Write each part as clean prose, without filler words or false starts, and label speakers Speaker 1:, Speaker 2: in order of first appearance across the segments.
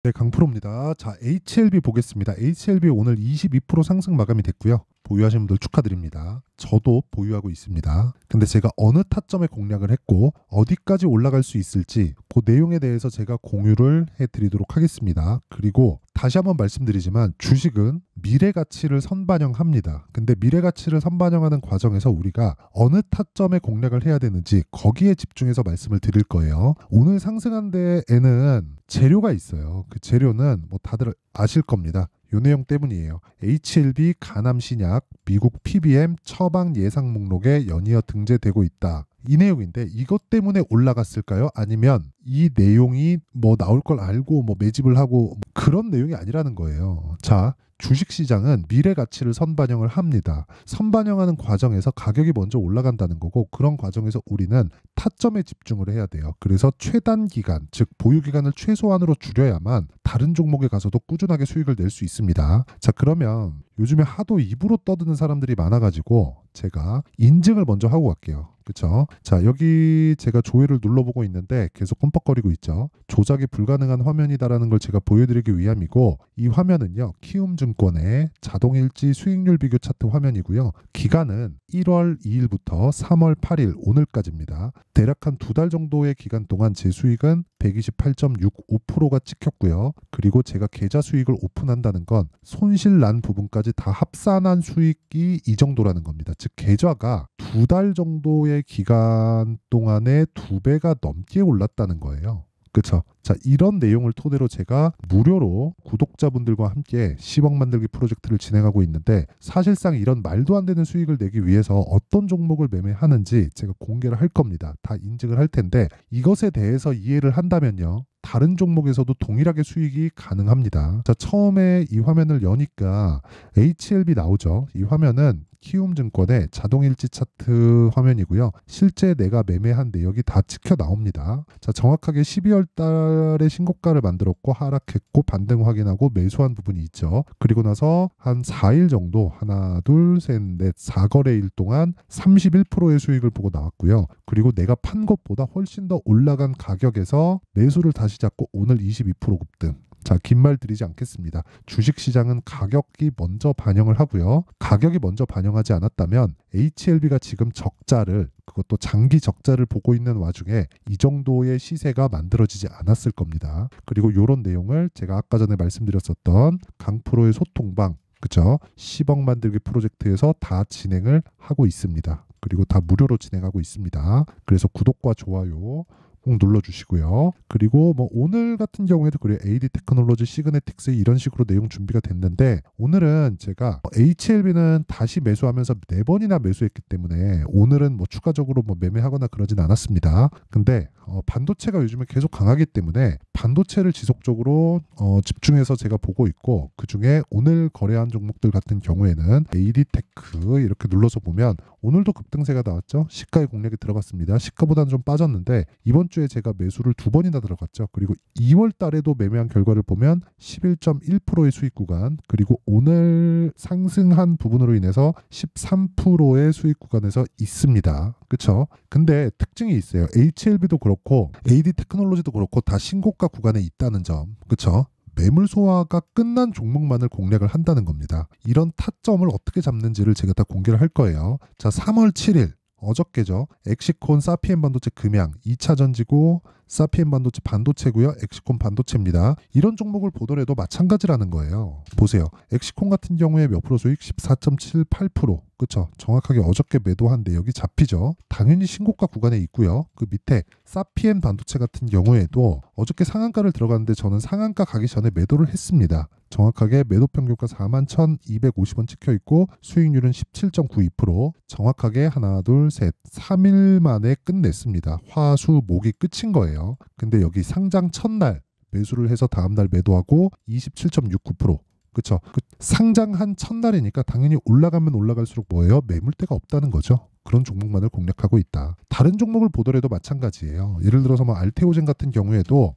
Speaker 1: 네, 강프로입니다. 자, HLB 보겠습니다. HLB 오늘 22% 상승 마감이 됐고요. 보유하신 분들 축하드립니다. 저도 보유하고 있습니다. 근데 제가 어느 타점에 공략을 했고 어디까지 올라갈 수 있을지 그 내용에 대해서 제가 공유를 해드리도록 하겠습니다. 그리고 다시 한번 말씀드리지만 주식은 미래 가치를 선반영합니다. 근데 미래 가치를 선반영하는 과정에서 우리가 어느 타점에 공략을 해야 되는지 거기에 집중해서 말씀을 드릴 거예요. 오늘 상승한 데에는 재료가 있어요. 그 재료는 뭐 다들 아실 겁니다. 요 내용 때문이에요. HLB 간암 신약 미국 PBM 처방 예상 목록에 연이어 등재되고 있다. 이 내용인데 이것 때문에 올라갔을까요? 아니면 이 내용이 뭐 나올 걸 알고 뭐 매집을 하고 그런 내용이 아니라는 거예요. 자, 주식시장은 미래 가치를 선반영을 합니다. 선반영하는 과정에서 가격이 먼저 올라간다는 거고 그런 과정에서 우리는 타점에 집중을 해야 돼요. 그래서 최단 기간, 즉 보유 기간을 최소한으로 줄여야만 다른 종목에 가서도 꾸준하게 수익을 낼 수 있습니다. 자, 그러면 요즘에 하도 입으로 떠드는 사람들이 많아가지고 제가 인증을 먼저 하고 갈게요. 그쵸? 자, 여기 제가 조회를 눌러보고 있는데 계속 끔뻑거리고 있죠. 조작이 불가능한 화면이다라는 걸 제가 보여드리기 위함이고 이 화면은요. 키움증권의 자동일지 수익률 비교 차트 화면이고요. 기간은 1월 2일부터 3월 8일 오늘까지입니다. 대략 한 두 달 정도의 기간 동안 제 수익은 128.65%가 찍혔고요. 그리고 제가 계좌 수익을 오픈한다는 건 손실 난 부분까지 다 합산한 수익이 이 정도라는 겁니다. 즉 계좌가 두 달 정도의 기간 동안에 두 배가 넘게 올랐다는 거예요. 그쵸? 자, 이런 내용을 토대로 제가 무료로 구독자분들과 함께 10억 만들기 프로젝트를 진행하고 있는데 사실상 이런 말도 안 되는 수익을 내기 위해서 어떤 종목을 매매하는지 제가 공개를 할 겁니다. 다 인증을 할 텐데 이것에 대해서 이해를 한다면요. 다른 종목에서도 동일하게 수익이 가능합니다. 자, 처음에 이 화면을 여니까 HLB 나오죠. 이 화면은 키움증권의 자동일지 차트 화면이고요. 실제 내가 매매한 내역이 다 찍혀 나옵니다. 자, 정확하게 12월 달에 신고가를 만들었고 하락했고 반등 확인하고 매수한 부분이 있죠. 그리고 나서 한 4일 정도 하나, 둘, 셋, 넷, 4거래일 동안 31%의 수익을 보고 나왔고요. 그리고 내가 판 것보다 훨씬 더 올라간 가격에서 매수를 다시 잡고 오늘 22% 급등. 자, 긴 말 드리지 않겠습니다. 주식시장은 가격이 먼저 반영을 하고요. 가격이 먼저 반영하지 않았다면 HLB가 지금 적자를 그것도 장기 적자를 보고 있는 와중에 이 정도의 시세가 만들어지지 않았을 겁니다. 그리고 이런 내용을 제가 아까 전에 말씀드렸었던 강프로의 소통방 그쵸? 10억 만들기 프로젝트에서 다 진행을 하고 있습니다. 그리고 다 무료로 진행하고 있습니다. 그래서 구독과 좋아요 꼭 눌러주시고요. 그리고 뭐 오늘 같은 경우에도 그래요. AD 테크놀로지, 시그네틱스 이런 식으로 내용 준비가 됐는데 오늘은 제가 HLB는 다시 매수하면서 4번이나 매수했기 때문에 오늘은 뭐 추가적으로 뭐 매매하거나 그러진 않았습니다. 근데 반도체가 요즘에 계속 강하기 때문에 반도체를 지속적으로 집중해서 제가 보고 있고 그중에 오늘 거래한 종목들 같은 경우에는 AD테크 이렇게 눌러서 보면 오늘도 급등세가 나왔죠. 시가의 공략이 들어갔습니다. 시가보다는 좀 빠졌는데 이번 주에 제가 매수를 2번이나 들어갔죠. 그리고 2월 달에도 매매한 결과를 보면 11.1%의 수익 구간 그리고 오늘 상승한 부분으로 인해서 13%의 수익 구간에서 있습니다. 그렇죠? 근데 특징이 있어요. HLB도 그렇고 AD 테크놀로지도 그렇고 다 신고가 구간에 있다는 점. 그렇죠? 매물 소화가 끝난 종목만을 공략을 한다는 겁니다. 이런 타점을 어떻게 잡는지를 제가 다 공개를 할 거예요. 자, 3월 7일 어저께죠. 엑시콘 사피엔 반도체 금양 2차 전지고 사피엔 반도체 반도체고요. 엑시콘 반도체입니다. 이런 종목을 보더라도 마찬가지라는 거예요. 보세요. 엑시콘 같은 경우에 몇 프로 수익? 14.78%. 그쵸? 정확하게 어저께 매도한 내역이 잡히죠. 당연히 신고가 구간에 있고요. 그 밑에 사피엔 반도체 같은 경우에도 어저께 상한가를 들어갔는데 저는 상한가 가기 전에 매도를 했습니다. 정확하게 매도 평균가 41,250원 찍혀 있고 수익률은 17.92%. 정확하게 하나, 둘, 셋, 3일 만에 끝냈습니다. 화, 수, 목이 끝인 거예요. 근데 여기 상장 첫날 매수를 해서 다음날 매도하고 27.69%. 그쵸? 상장한 첫날이니까 당연히 올라가면 올라갈수록 뭐예요? 매물대가 없다는 거죠. 그런 종목만을 공략하고 있다. 다른 종목을 보더라도 마찬가지예요. 예를 들어서 뭐 알테오젠 같은 경우에도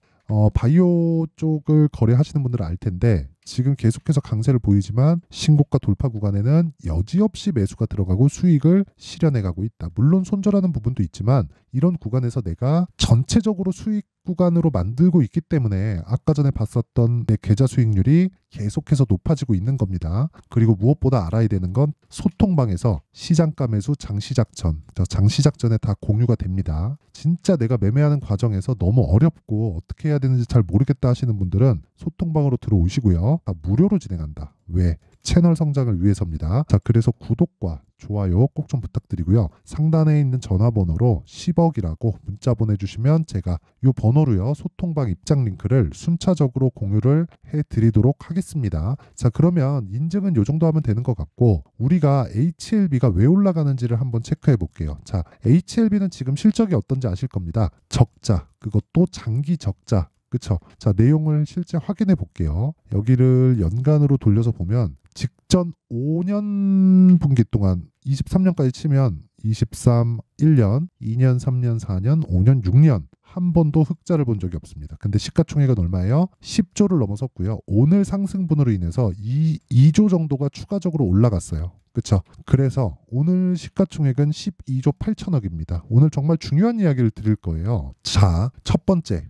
Speaker 1: 바이오 쪽을 거래하시는 분들은 알 텐데 지금 계속해서 강세를 보이지만 신고가 돌파 구간에는 여지없이 매수가 들어가고 수익을 실현해가고 있다. 물론 손절하는 부분도 있지만 이런 구간에서 내가 전체적으로 수익 구간으로 만들고 있기 때문에 아까 전에 봤었던 내 계좌 수익률이 계속해서 높아지고 있는 겁니다. 그리고 무엇보다 알아야 되는 건 소통방에서 시장가 매수 장시작전, 장시작전에 다 공유가 됩니다. 진짜 내가 매매하는 과정에서 너무 어렵고 어떻게 해야 되는지 잘 모르겠다 하시는 분들은 소통방으로 들어오시고요. 다 무료로 진행한다. 왜? 채널 성장을 위해서입니다. 자, 그래서 구독과 좋아요 꼭 좀 부탁드리고요. 상단에 있는 전화번호로 10억이라고 문자 보내주시면 제가 이 번호로요 소통방 입장 링크를 순차적으로 공유를 해드리도록 하겠습니다. 자, 그러면 인증은 이 정도 하면 되는 것 같고 우리가 HLB가 왜 올라가는지를 한번 체크해 볼게요. 자, HLB는 지금 실적이 어떤지 아실 겁니다. 적자, 그것도 장기 적자. 그쵸? 자, 내용을 실제 확인해 볼게요. 여기를 연간으로 돌려서 보면 직전 5년 분기 동안 23년까지 치면 23, 1년, 2년, 3년, 4년, 5년, 6년 한 번도 흑자를 본 적이 없습니다. 근데 시가총액은 얼마예요? 10조를 넘어섰고요. 오늘 상승분으로 인해서 2조 정도가 추가적으로 올라갔어요. 그렇죠? 그래서 오늘 시가총액은 12조 8천억입니다. 오늘 정말 중요한 이야기를 드릴 거예요. 자, 첫 번째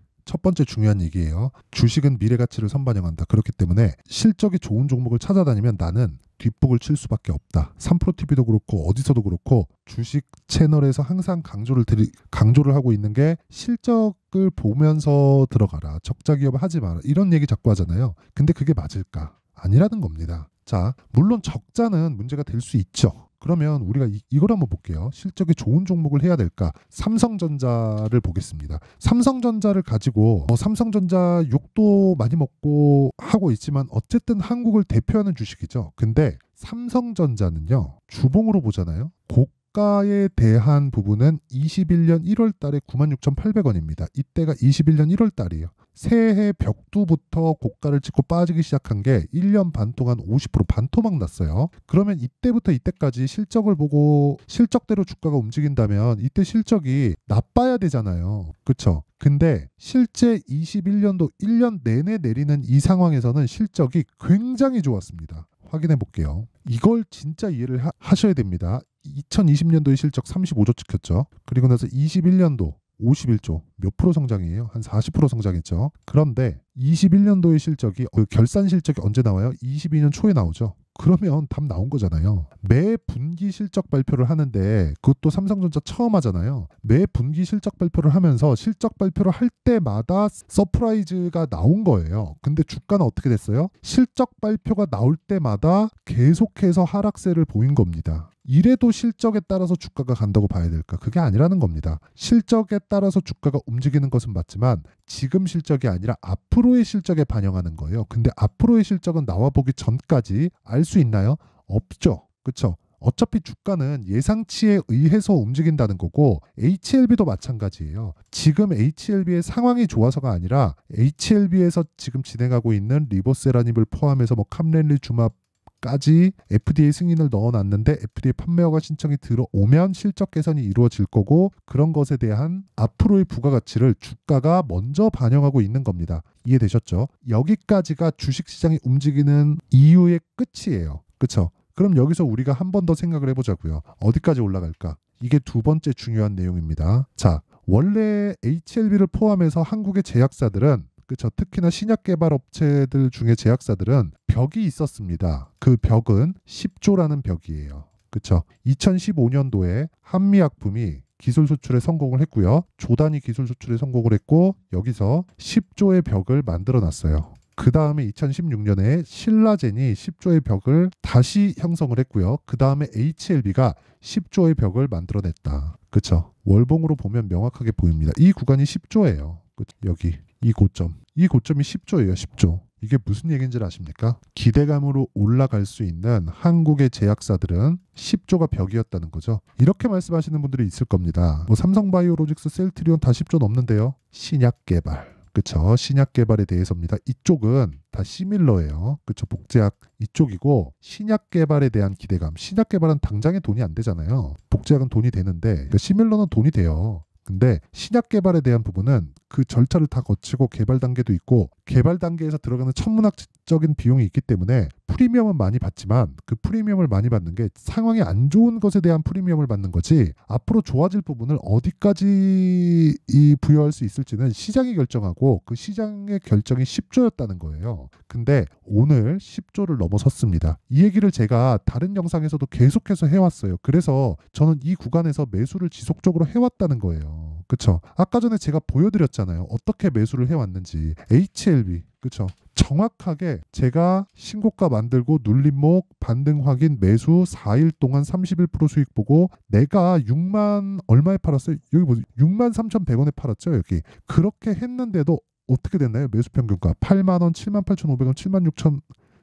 Speaker 1: 중요한 얘기예요. 주식은 미래가치를 선반영한다. 그렇기 때문에 실적이 좋은 종목을 찾아다니면 나는 뒷북을 칠 수밖에 없다. 3프로TV도 그렇고 어디서도 그렇고 주식 채널에서 항상 강조를 하고 있는 게 실적을 보면서 들어가라. 적자 기업 하지 마라. 이런 얘기 자꾸 하잖아요. 근데 그게 맞을까? 아니라는 겁니다. 자, 물론 적자는 문제가 될 수 있죠. 그러면 우리가 이걸 한번 볼게요. 실적이 좋은 종목을 해야 될까? 삼성전자를 보겠습니다. 삼성전자를 가지고 삼성전자 욕도 많이 먹고 하고 있지만 어쨌든 한국을 대표하는 주식이죠. 근데 삼성전자는요. 주봉으로 보잖아요. 고가에 대한 부분은 21년 1월 달에 96,800원입니다. 이때가 21년 1월 달이에요. 새해 벽두부터 고가를 찍고 빠지기 시작한 게 1년 반 동안 50% 반토막 났어요. 그러면 이때부터 이때까지 실적을 보고 실적대로 주가가 움직인다면 이때 실적이 나빠야 되잖아요. 그렇죠? 근데 실제 21년도 1년 내내 내리는 이 상황에서는 실적이 굉장히 좋았습니다. 확인해 볼게요. 이걸 진짜 이해를 하셔야 됩니다. 2020년도의 실적 35조 찍혔죠. 그리고 나서 21년도 51조 몇 프로 성장이에요? 한 40% 성장했죠. 그런데 21년도의 실적이 결산 실적이 언제 나와요? 22년 초에 나오죠. 그러면 답 나온 거잖아요. 매 분기 실적 발표를 하는데 그것도 삼성전자 처음 하잖아요. 매 분기 실적 발표를 하면서 실적 발표를 할 때마다 서프라이즈가 나온 거예요. 근데 주가는 어떻게 됐어요? 실적 발표가 나올 때마다 계속해서 하락세를 보인 겁니다. 이래도 실적에 따라서 주가가 간다고 봐야 될까? 그게 아니라는 겁니다. 실적에 따라서 주가가 움직이는 것은 맞지만 지금 실적이 아니라 앞으로의 실적에 반영하는 거예요. 근데 앞으로의 실적은 나와보기 전까지 알 수 있나요? 없죠. 그렇죠? 어차피 주가는 예상치에 의해서 움직인다는 거고 HLB도 마찬가지예요. 지금 HLB의 상황이 좋아서가 아니라 HLB에서 지금 진행하고 있는 리보세라닙을 포함해서 뭐 캄렌리 주맙 까지 FDA 승인을 넣어놨는데 FDA 판매 허가 신청이 들어오면 실적 개선이 이루어질 거고 그런 것에 대한 앞으로의 부가가치를 주가가 먼저 반영하고 있는 겁니다. 이해되셨죠? 여기까지가 주식시장이 움직이는 이유의 끝이에요. 그렇죠? 그럼 여기서 우리가 한 번 더 생각을 해보자고요. 어디까지 올라갈까? 이게 두 번째 중요한 내용입니다. 자, 원래 HLB를 포함해서 한국의 제약사들은 그렇죠. 특히나 신약 개발 업체들 중에 제약사들은 벽이 있었습니다. 그 벽은 10조라는 벽이에요. 그렇죠. 2015년도에 한미약품이 기술 수출에 성공을 했고요. 조단위 기술 수출에 성공을 했고 여기서 10조의 벽을 만들어 놨어요. 그 다음에 2016년에 신라젠이 10조의 벽을 다시 형성을 했고요. 그 다음에 HLB가 10조의 벽을 만들어냈다. 그렇죠. 월봉으로 보면 명확하게 보입니다. 이 구간이 10조예요. 여기 이 고점이 10조예요. 10조. 이게 무슨 얘기인지 아십니까? 기대감으로 올라갈 수 있는 한국의 제약사들은 10조가 벽이었다는 거죠. 이렇게 말씀하시는 분들이 있을 겁니다. 뭐 삼성바이오로직스, 셀트리온 다 10조 넘는데요. 신약 개발. 그쵸? 신약 개발에 대해서입니다. 이쪽은 다 시밀러예요. 그쵸? 복제약 이쪽이고 신약 개발에 대한 기대감. 신약 개발은 당장에 돈이 안 되잖아요. 복제약은 돈이 되는데 그러니까 시밀러는 돈이 돼요. 근데 신약 개발에 대한 부분은 그 절차를 다 거치고 개발 단계도 있고 개발 단계에서 들어가는 천문학적인 비용이 있기 때문에 프리미엄은 많이 받지만 그 프리미엄을 많이 받는 게 상황이 안 좋은 것에 대한 프리미엄을 받는 거지 앞으로 좋아질 부분을 어디까지 부여할 수 있을지는 시장이 결정하고 그 시장의 결정이 10조였다는 거예요. 근데 오늘 10조를 넘어섰습니다. 이 얘기를 제가 다른 영상에서도 계속해서 해왔어요. 그래서 저는 이 구간에서 매수를 지속적으로 해왔다는 거예요. 그쵸? 아까 전에 제가 보여드렸잖아요. 어떻게 매수를 해왔는지. HLB. 그쵸? 정확하게 제가 신고가 만들고 눌림목 반등 확인 매수 4일 동안 31% 수익 보고 내가 6만 얼마에 팔았어요? 여기 보세요. 6만 3,100원에 팔았죠. 여기. 그렇게 했는데도 어떻게 됐나요? 매수 평균가 8만원, 78,500원,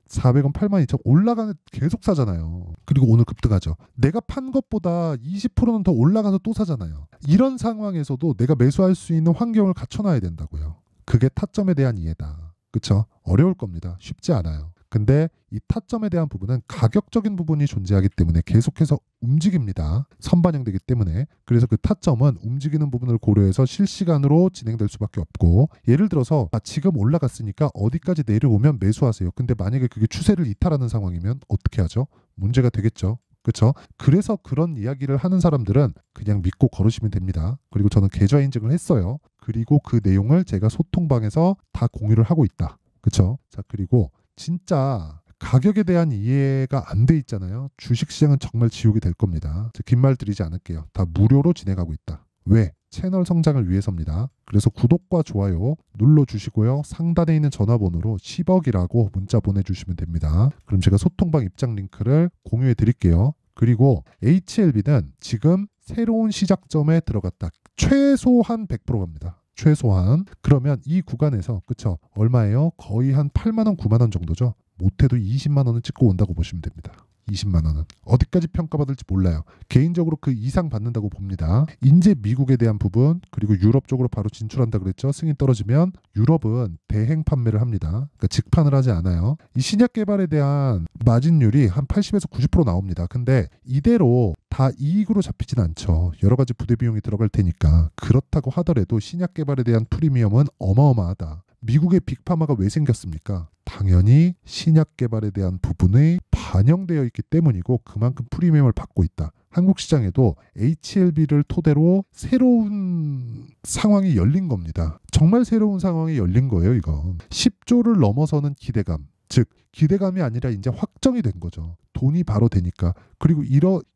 Speaker 1: 76,400원, 82,000원 올라가는 계속 사잖아요. 그리고 오늘 급등하죠. 내가 판 것보다 20%는 더 올라가서 또 사잖아요. 이런 상황에서도 내가 매수할 수 있는 환경을 갖춰놔야 된다고요. 그게 타점에 대한 이해다. 그쵸? 어려울 겁니다. 쉽지 않아요. 근데 이 타점에 대한 부분은 가격적인 부분이 존재하기 때문에 계속해서 움직입니다. 선반영되기 때문에. 그래서 그 타점은 움직이는 부분을 고려해서 실시간으로 진행될 수밖에 없고 예를 들어서 지금 올라갔으니까 어디까지 내려오면 매수하세요. 근데 만약에 그게 추세를 이탈하는 상황이면 어떻게 하죠? 문제가 되겠죠. 그렇죠? 그래서 그런 이야기를 하는 사람들은 그냥 믿고 걸으시면 됩니다. 그리고 저는 계좌 인증을 했어요. 그리고 그 내용을 제가 소통방에서 다 공유를 하고 있다. 그렇죠? 자, 그리고 진짜 가격에 대한 이해가 안 돼 있잖아요. 주식시장은 정말 지옥이 될 겁니다. 긴 말 드리지 않을게요. 다 무료로 진행하고 있다. 왜? 채널 성장을 위해서입니다. 그래서 구독과 좋아요 눌러주시고요. 상단에 있는 전화번호로 10억이라고 문자 보내주시면 됩니다. 그럼 제가 소통방 입장 링크를 공유해 드릴게요. 그리고 HLB는 지금 새로운 시작점에 들어갔다. 최소한 100% 갑니다. 최소한. 그러면 이 구간에서 그쵸? 얼마예요? 거의 한 8만원, 9만원 정도죠. 못해도 20만원은 찍고 온다고 보시면 됩니다. 20만 원은 어디까지 평가받을지 몰라요. 개인적으로 그 이상 받는다고 봅니다. 인제 미국에 대한 부분 그리고 유럽 쪽으로 바로 진출한다 그랬죠. 승인 떨어지면 유럽은 대행 판매를 합니다. 그러니까 직판을 하지 않아요. 이 신약 개발에 대한 마진율이 한 80에서 90% 나옵니다. 근데 이대로 다 이익으로 잡히진 않죠. 여러 가지 부대 비용이 들어갈 테니까. 그렇다고 하더라도 신약 개발에 대한 프리미엄은 어마어마하다. 미국의 빅파마가 왜 생겼습니까? 당연히 신약 개발에 대한 부분이 반영되어 있기 때문이고 그만큼 프리미엄을 받고 있다. 한국 시장에도 HLB를 토대로 새로운 상황이 열린 겁니다. 정말 새로운 상황이 열린 거예요, 이건. 10조를 넘어서는 기대감. 즉 기대감이 아니라 이제 확정이 된 거죠. 돈이 바로 되니까. 그리고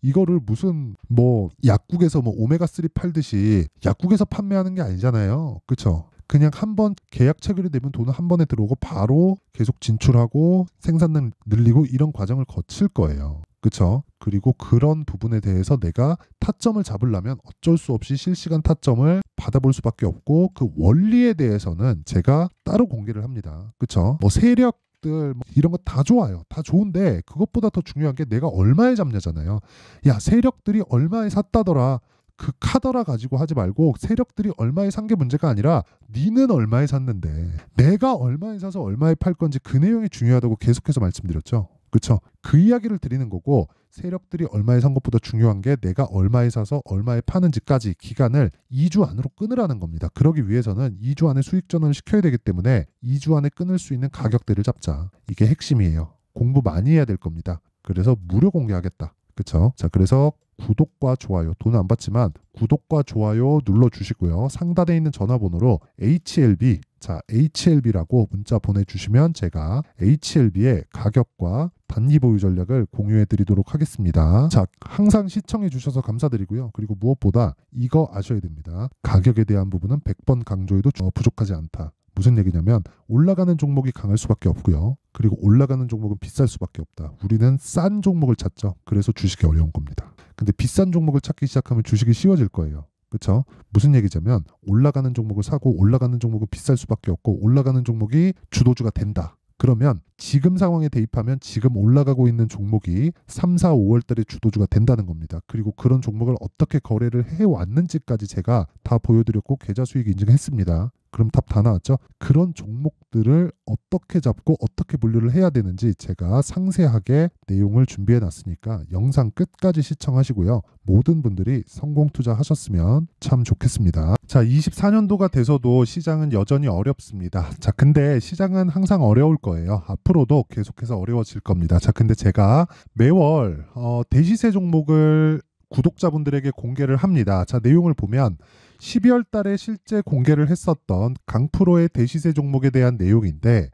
Speaker 1: 이거를 무슨 약국에서 오메가3 팔듯이 약국에서 판매하는 게 아니잖아요. 그렇죠? 그냥 한번 계약 체결이 되면 돈은 한 번에 들어오고 바로 계속 진출하고 생산량 늘리고 이런 과정을 거칠 거예요. 그렇죠? 그리고 그런 부분에 대해서 내가 타점을 잡으려면 어쩔 수 없이 실시간 타점을 받아볼 수밖에 없고 그 원리에 대해서는 제가 따로 공개를 합니다. 그렇죠? 세력 이런 거 다 좋아요. 다 좋은데 그것보다 더 중요한 게 내가 얼마에 잡냐잖아요. 야, 세력들이 얼마에 샀다더라. 그 카더라 가지고 하지 말고 세력들이 얼마에 산 게 문제가 아니라 니는 얼마에 샀는데 내가 얼마에 사서 얼마에 팔 건지 그 내용이 중요하다고 계속해서 말씀드렸죠. 그렇죠? 그 이야기를 드리는 거고 세력들이 얼마에 산 것보다 중요한 게 내가 얼마에 사서 얼마에 파는지까지 기간을 2주 안으로 끊으라는 겁니다. 그러기 위해서는 2주 안에 수익 전환을 시켜야 되기 때문에 2주 안에 끊을 수 있는 가격대를 잡자. 이게 핵심이에요. 공부 많이 해야 될 겁니다. 그래서 무료 공개하겠다. 그렇죠? 자, 그래서 구독과 좋아요 돈 안 받지만 구독과 좋아요 눌러주시고요. 상단에 있는 전화번호로 HLB HLB라고 문자 보내주시면 제가 HLB의 가격과 단기 보유 전략을 공유해 드리도록 하겠습니다. 자, 항상 시청해 주셔서 감사드리고요. 그리고 무엇보다 이거 아셔야 됩니다. 가격에 대한 부분은 100번 강조해도 부족하지 않다. 무슨 얘기냐면 올라가는 종목이 강할 수밖에 없고요. 그리고 올라가는 종목은 비쌀 수밖에 없다. 우리는 싼 종목을 찾죠. 그래서 주식이 어려운 겁니다. 근데 비싼 종목을 찾기 시작하면 주식이 쉬워질 거예요. 그렇죠? 무슨 얘기냐면 올라가는 종목을 사고 올라가는 종목은 비쌀 수밖에 없고 올라가는 종목이 주도주가 된다. 그러면 지금 상황에 대입하면 지금 올라가고 있는 종목이 3, 4, 5월 달에 주도주가 된다는 겁니다. 그리고 그런 종목을 어떻게 거래를 해왔는지까지 제가 다 보여드렸고 계좌 수익 인증했습니다. 그럼 답 다 나왔죠? 그런 종목들을 어떻게 잡고 어떻게 분류를 해야 되는지 제가 상세하게 내용을 준비해 놨으니까 영상 끝까지 시청하시고요. 모든 분들이 성공 투자하셨으면 참 좋겠습니다. 자, 24년도가 돼서도 시장은 여전히 어렵습니다. 자, 근데 시장은 항상 어려울 거예요. 앞으로도 계속해서 어려워질 겁니다. 자, 근데 제가 매월 대시세 종목을 구독자분들에게 공개를 합니다. 자, 내용을 보면 12월 달에 실제 공개를 했었던 강프로의 대시세 종목에 대한 내용인데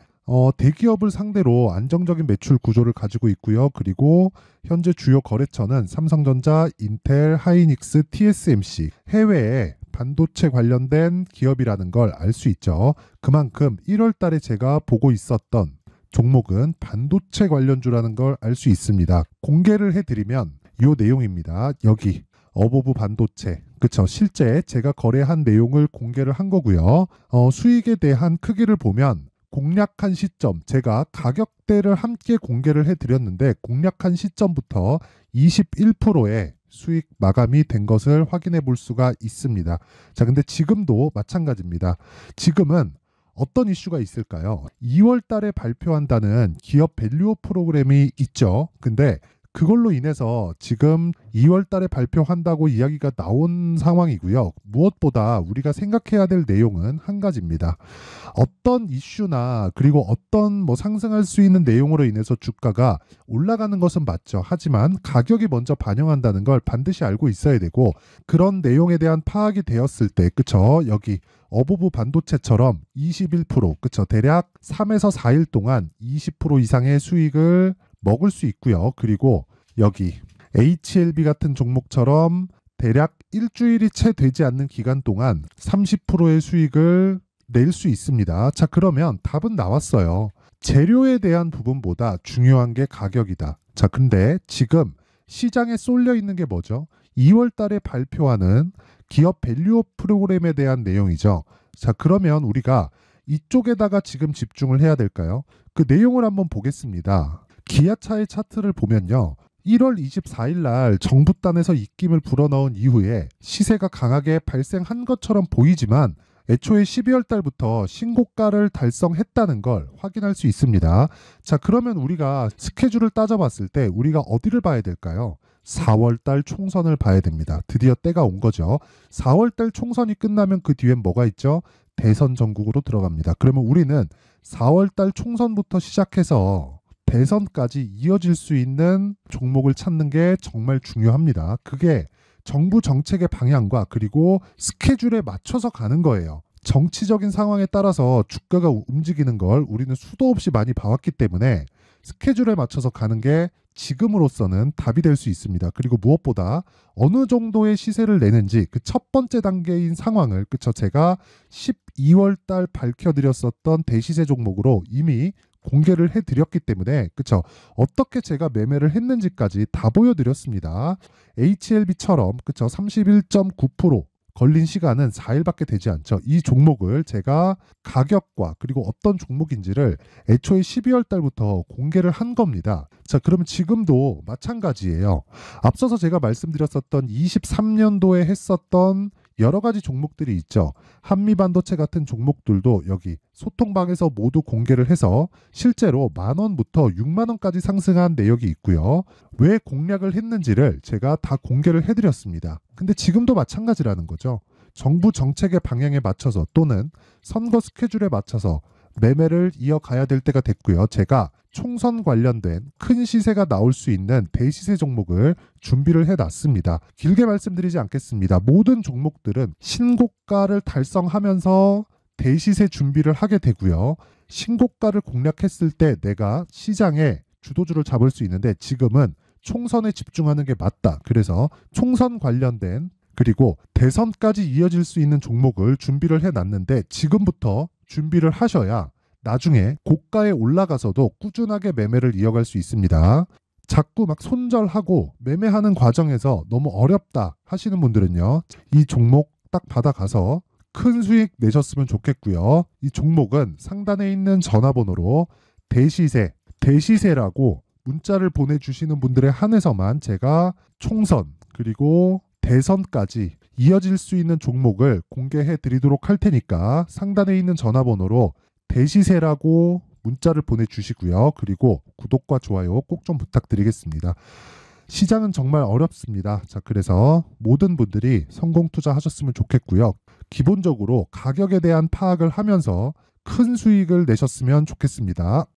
Speaker 1: 대기업을 상대로 안정적인 매출 구조를 가지고 있고요. 그리고 현재 주요 거래처는 삼성전자, 인텔, 하이닉스, TSMC, 해외에 반도체 관련된 기업이라는 걸 알 수 있죠. 그만큼 1월 달에 제가 보고 있었던 종목은 반도체 관련주라는 걸 알 수 있습니다. 공개를 해드리면 이 내용입니다. 여기 어보브 반도체, 그쵸? 실제 제가 거래한 내용을 공개를 한 거고요. 수익에 대한 크기를 보면 공략한 시점, 제가 가격대를 함께 공개를 해드렸는데 공략한 시점부터 21%의 수익 마감이 된 것을 확인해 볼 수가 있습니다. 자, 근데 지금도 마찬가지입니다. 지금은 어떤 이슈가 있을까요? 2월 달에 발표한다는 기업 밸류업 프로그램이 있죠. 근데 그걸로 인해서 지금 2월 달에 발표한다고 이야기가 나온 상황이고요. 무엇보다 우리가 생각해야 될 내용은 한 가지입니다. 어떤 이슈나 그리고 어떤 상승할 수 있는 내용으로 인해서 주가가 올라가는 것은 맞죠. 하지만 가격이 먼저 반영한다는 걸 반드시 알고 있어야 되고, 그런 내용에 대한 파악이 되었을 때, 그쵸? 여기 어보브 반도체처럼 21%, 그쵸? 대략 3에서 4일 동안 20% 이상의 수익을 먹을 수 있고요. 그리고 여기 HLB 같은 종목처럼 대략 일주일이 채 되지 않는 기간 동안 30%의 수익을 낼 수 있습니다. 자, 그러면 답은 나왔어요. 재료에 대한 부분보다 중요한 게 가격이다. 자, 근데 지금 시장에 쏠려 있는 게 뭐죠? 2월 달에 발표하는 기업 밸류업 프로그램에 대한 내용이죠. 자, 그러면 우리가 이쪽에다가 지금 집중을 해야 될까요? 그 내용을 한번 보겠습니다. 기아차의 차트를 보면요. 1월 24일 날 정부단에서 입김을 불어넣은 이후에 시세가 강하게 발생한 것처럼 보이지만 애초에 12월 달부터 신고가를 달성했다는 걸 확인할 수 있습니다. 자, 그러면 우리가 스케줄을 따져봤을 때 우리가 어디를 봐야 될까요? 4월 달 총선을 봐야 됩니다. 드디어 때가 온 거죠. 4월 달 총선이 끝나면 그 뒤엔 뭐가 있죠? 대선 전국으로 들어갑니다. 그러면 우리는 4월 달 총선부터 시작해서 대선까지 이어질 수 있는 종목을 찾는 게 정말 중요합니다. 그게 정부 정책의 방향과 그리고 스케줄에 맞춰서 가는 거예요. 정치적인 상황에 따라서 주가가 움직이는 걸 우리는 수도 없이 많이 봐왔기 때문에 스케줄에 맞춰서 가는 게 지금으로서는 답이 될 수 있습니다. 그리고 무엇보다 어느 정도의 시세를 내는지 그 첫 번째 단계인 상황을, 그쵸? 제가 12월 달 밝혀드렸었던 대시세 종목으로 이미 공개를 해드렸기 때문에, 그쵸? 어떻게 제가 매매를 했는지까지 다 보여드렸습니다. HLB처럼, 그쵸? 31.9% 걸린 시간은 4일밖에 되지 않죠. 이 종목을 제가 가격과 그리고 어떤 종목인지를 애초에 12월 달부터 공개를 한 겁니다. 자, 그러면 지금도 마찬가지예요. 앞서서 제가 말씀드렸었던 23년도에 했었던 여러 가지 종목들이 있죠. 한미반도체 같은 종목들도 여기 소통방에서 모두 공개를 해서 실제로 10,000원부터 60,000원까지 상승한 내역이 있고요. 왜 공략을 했는지를 제가 다 공개를 해드렸습니다. 근데 지금도 마찬가지라는 거죠. 정부 정책의 방향에 맞춰서 또는 선거 스케줄에 맞춰서 매매를 이어가야 될 때가 됐고요. 제가 총선 관련된 큰 시세가 나올 수 있는 대시세 종목을 준비를 해놨습니다. 길게 말씀드리지 않겠습니다. 모든 종목들은 신고가를 달성하면서 대시세 준비를 하게 되고요. 신고가를 공략했을 때 내가 시장에 주도주를 잡을 수 있는데 지금은 총선에 집중하는 게 맞다. 그래서 총선 관련된 그리고 대선까지 이어질 수 있는 종목을 준비를 해놨는데 지금부터 준비를 하셔야 나중에 고가에 올라가서도 꾸준하게 매매를 이어갈 수 있습니다. 자꾸 막 손절하고 매매하는 과정에서 너무 어렵다 하시는 분들은요. 이 종목 딱 받아가서 큰 수익 내셨으면 좋겠고요. 이 종목은 상단에 있는 전화번호로 대시세라고 문자를 보내주시는 분들에 한해서만 제가 총선 그리고 대선까지 이어질 수 있는 종목을 공개해 드리도록 할 테니까 상단에 있는 전화번호로 대시세라고 문자를 보내주시고요. 그리고 구독과 좋아요 꼭 좀 부탁드리겠습니다. 시장은 정말 어렵습니다. 자, 그래서 모든 분들이 성공 투자하셨으면 좋겠고요. 기본적으로 가격에 대한 파악을 하면서 큰 수익을 내셨으면 좋겠습니다.